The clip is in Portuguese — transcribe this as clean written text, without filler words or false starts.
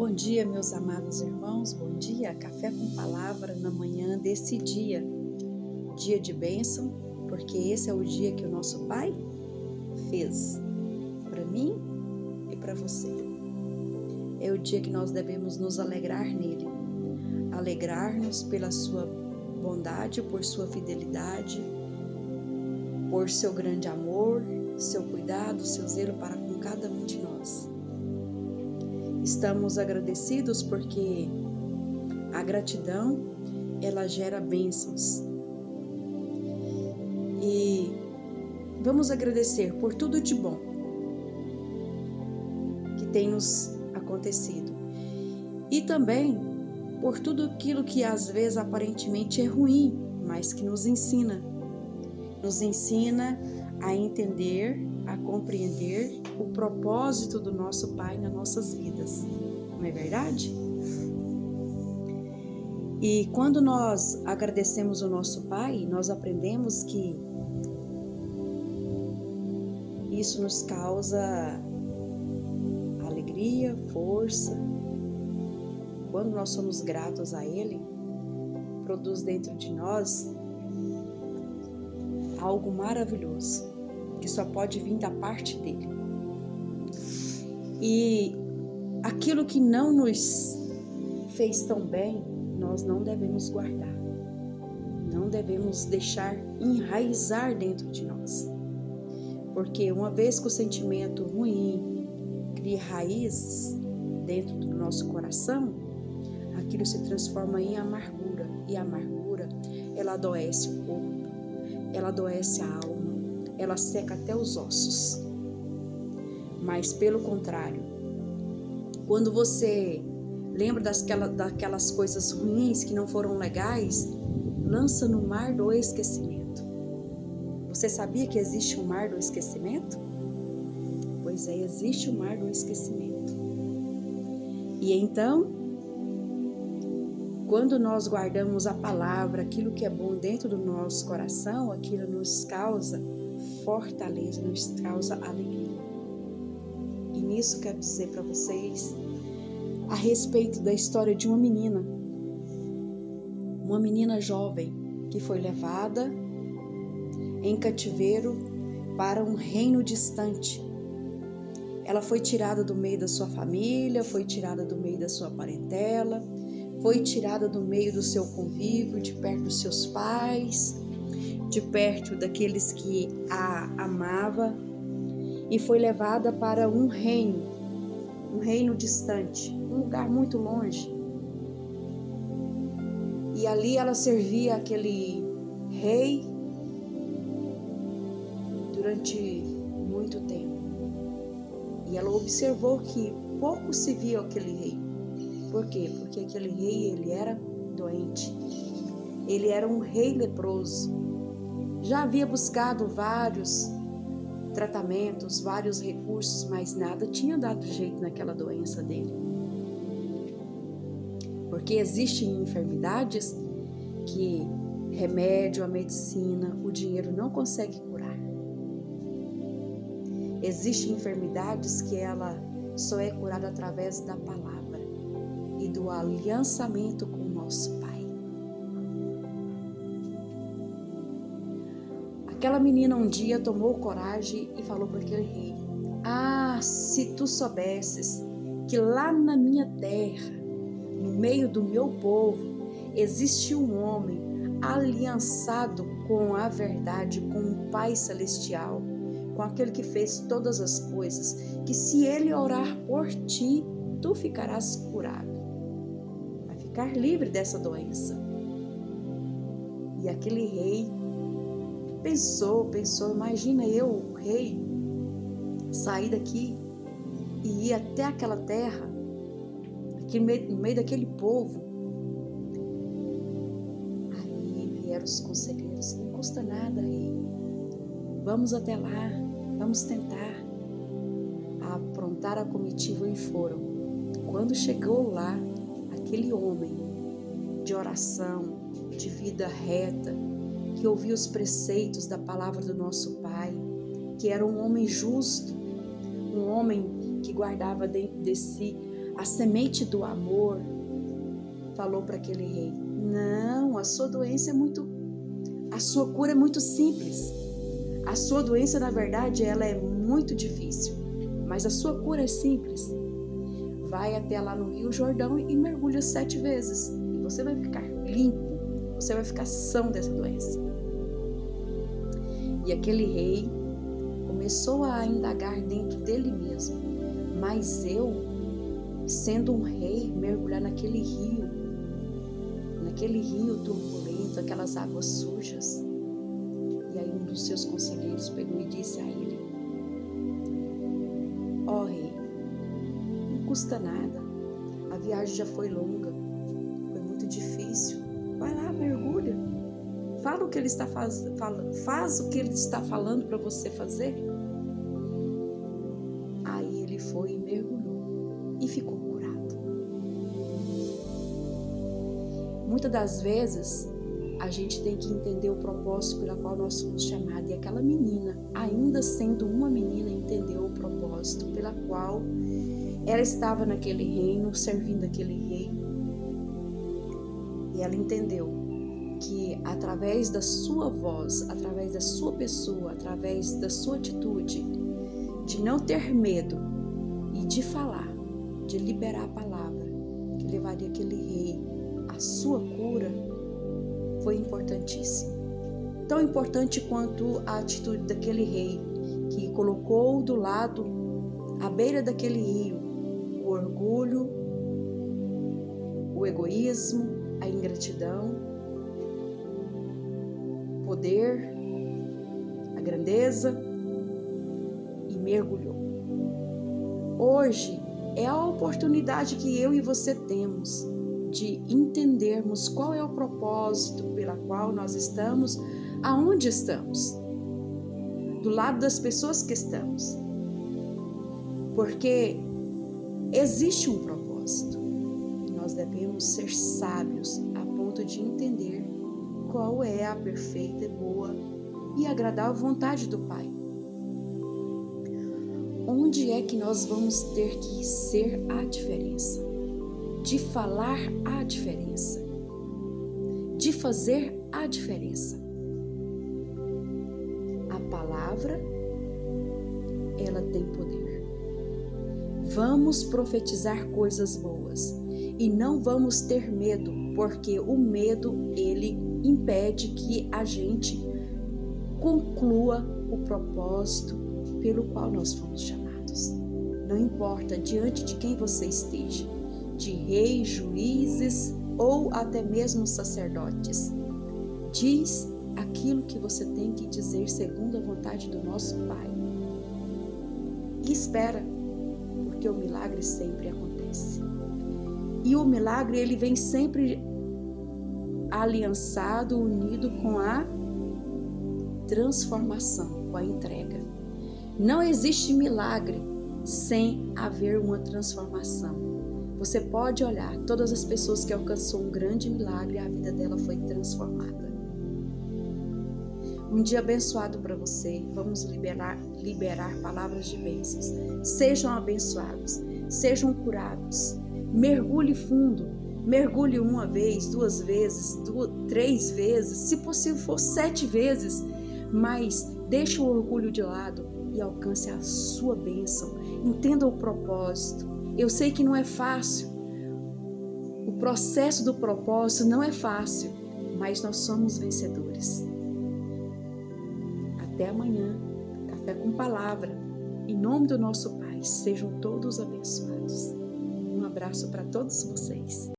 Bom dia, meus amados irmãos, bom dia, Café com Palavra na manhã desse dia de bênção, porque esse é o dia que o nosso Pai fez para mim e para você. É o dia que nós devemos nos alegrar nele, alegrar-nos pela sua bondade, por sua fidelidade, por seu grande amor, seu cuidado, seu zelo para com cada um de nós. Estamos agradecidos porque a gratidão, ela gera bênçãos. E vamos agradecer por tudo de bom que tem nos acontecido. E também por tudo aquilo que às vezes aparentemente é ruim, mas que nos ensina. Nos ensina a entender, a compreender o propósito do nosso Pai nas nossas vidas, não é verdade? E quando nós agradecemos o nosso Pai, nós aprendemos que isso nos causa alegria, força. Quando nós somos gratos a Ele, produz dentro de nós algo maravilhoso, que só pode vir da parte dele. E aquilo que não nos fez tão bem, nós não devemos guardar. Não devemos deixar enraizar dentro de nós. Porque uma vez que o sentimento ruim cria raízes dentro do nosso coração, aquilo se transforma em amargura. E a amargura, ela adoece o corpo, ela adoece a alma, ela seca até os ossos. Mas pelo contrário, quando você lembra daquelas coisas ruins que não foram legais, lança no mar do esquecimento. Você sabia que existe um mar do esquecimento? Pois é, existe o mar do esquecimento. E então, quando nós guardamos a palavra, aquilo que é bom dentro do nosso coração, aquilo nos causa fortaleza, nos causa alegria. E nisso quero dizer para vocês a respeito da história de uma menina jovem que foi levada em cativeiro para um reino distante. Ela foi tirada do meio da sua família, foi tirada do meio da sua parentela, foi tirada do meio do seu convívio, de perto dos seus pais, de perto daqueles que a amavam, e foi levada para um reino distante, um lugar muito longe. E ali ela servia aquele rei durante muito tempo. E ela observou que pouco se via aquele rei. Por quê? Porque aquele rei, ele era doente. Ele era um rei leproso. Já havia buscado vários tratamentos, vários recursos, mas nada tinha dado jeito naquela doença dele. Porque existem enfermidades que remédio, a medicina, o dinheiro não consegue curar. Existem enfermidades que ela só é curada através da palavra e do aliançamento com o nosso Pai. Aquela menina um dia tomou coragem e falou para aquele rei: "Ah, se tu soubesses que lá na minha terra, no meio do meu povo, existe um homem aliançado com a verdade, com o Pai Celestial, com aquele que fez todas as coisas, que se ele orar por ti, tu ficarás curado. Vai ficar livre dessa doença." E aquele rei pensou, imagina eu, o rei, sair daqui e ir até aquela terra, aqui no meio daquele povo. Aí vieram os conselheiros: "Não custa nada, rei. Vamos até lá, vamos tentar." Aprontaram a comitiva e foram. Quando chegou lá, aquele homem de oração, de vida reta, que ouvia os preceitos da palavra do nosso Pai, que era um homem justo, um homem que guardava dentro de si A semente do amor falou para aquele rei: não, a sua doença a sua cura é muito simples. A sua doença, na verdade, ela é muito difícil, mas a sua cura é simples. Vai até lá no Rio Jordão e mergulha 7 vezes. E você vai ficar limpo, você vai ficar são dessa doença. E aquele rei começou a indagar dentro dele mesmo: mas eu, sendo um rei, mergulhar naquele rio turbulento, aquelas águas sujas? E aí um dos seus conselheiros pegou e disse a ele: ó rei, não custa nada, a viagem já foi longa, foi muito difícil, vai lá, mergulha, fala o que ele está faz o que ele está falando para você fazer. Aí ele foi e mergulhou e ficou curado. Muitas das vezes a gente tem que entender o propósito pela qual nós fomos chamados. E aquela menina, ainda sendo uma menina, entendeu o propósito pela qual ela estava naquele reino, servindo aquele rei. E ela entendeu que através da sua voz, através da sua pessoa, através da sua atitude, de não ter medo e de falar, de liberar a palavra que levaria aquele rei à sua cura, foi importantíssimo. Tão importante quanto a atitude daquele rei que colocou do lado, à beira daquele rio, o orgulho, o egoísmo, a ingratidão, o poder, a grandeza, e mergulhou. Hoje é a oportunidade que eu e você temos de entendermos qual é o propósito pela qual nós estamos, aonde estamos, do lado das pessoas que estamos. Porque existe um propósito. Nós devemos ser sábios a ponto de entender qual é a perfeita, boa e agradável vontade do Pai. Onde é que nós vamos ter que ser a diferença? De falar a diferença, de fazer a diferença. A palavra, ela tem poder. Vamos profetizar coisas boas e não vamos ter medo, porque o medo, ele impede que a gente conclua o propósito pelo qual nós fomos chamados. Não importa diante de quem você esteja, de reis, juízes ou até mesmo sacerdotes. Diz aquilo que você tem que dizer segundo a vontade do nosso Pai. E espera, porque o milagre sempre acontece. E o milagre, ele vem sempre aliançado, unido com a transformação, com a entrega. Não existe milagre sem haver uma transformação. Você pode olhar, todas as pessoas que alcançou um grande milagre, a vida dela foi transformada. Um dia abençoado para você. Vamos liberar palavras de bênçãos. Sejam abençoados, sejam curados. Mergulhe fundo, mergulhe 1 vez, 2 vezes, 3 vezes, se possível for 7 vezes, mas deixe o orgulho de lado e alcance a sua bênção. Entenda o propósito. Eu sei que não é fácil, o processo do propósito não é fácil, mas nós somos vencedores. Até amanhã, Café com Palavra. Em nome do nosso Pai, sejam todos abençoados. Um abraço para todos vocês.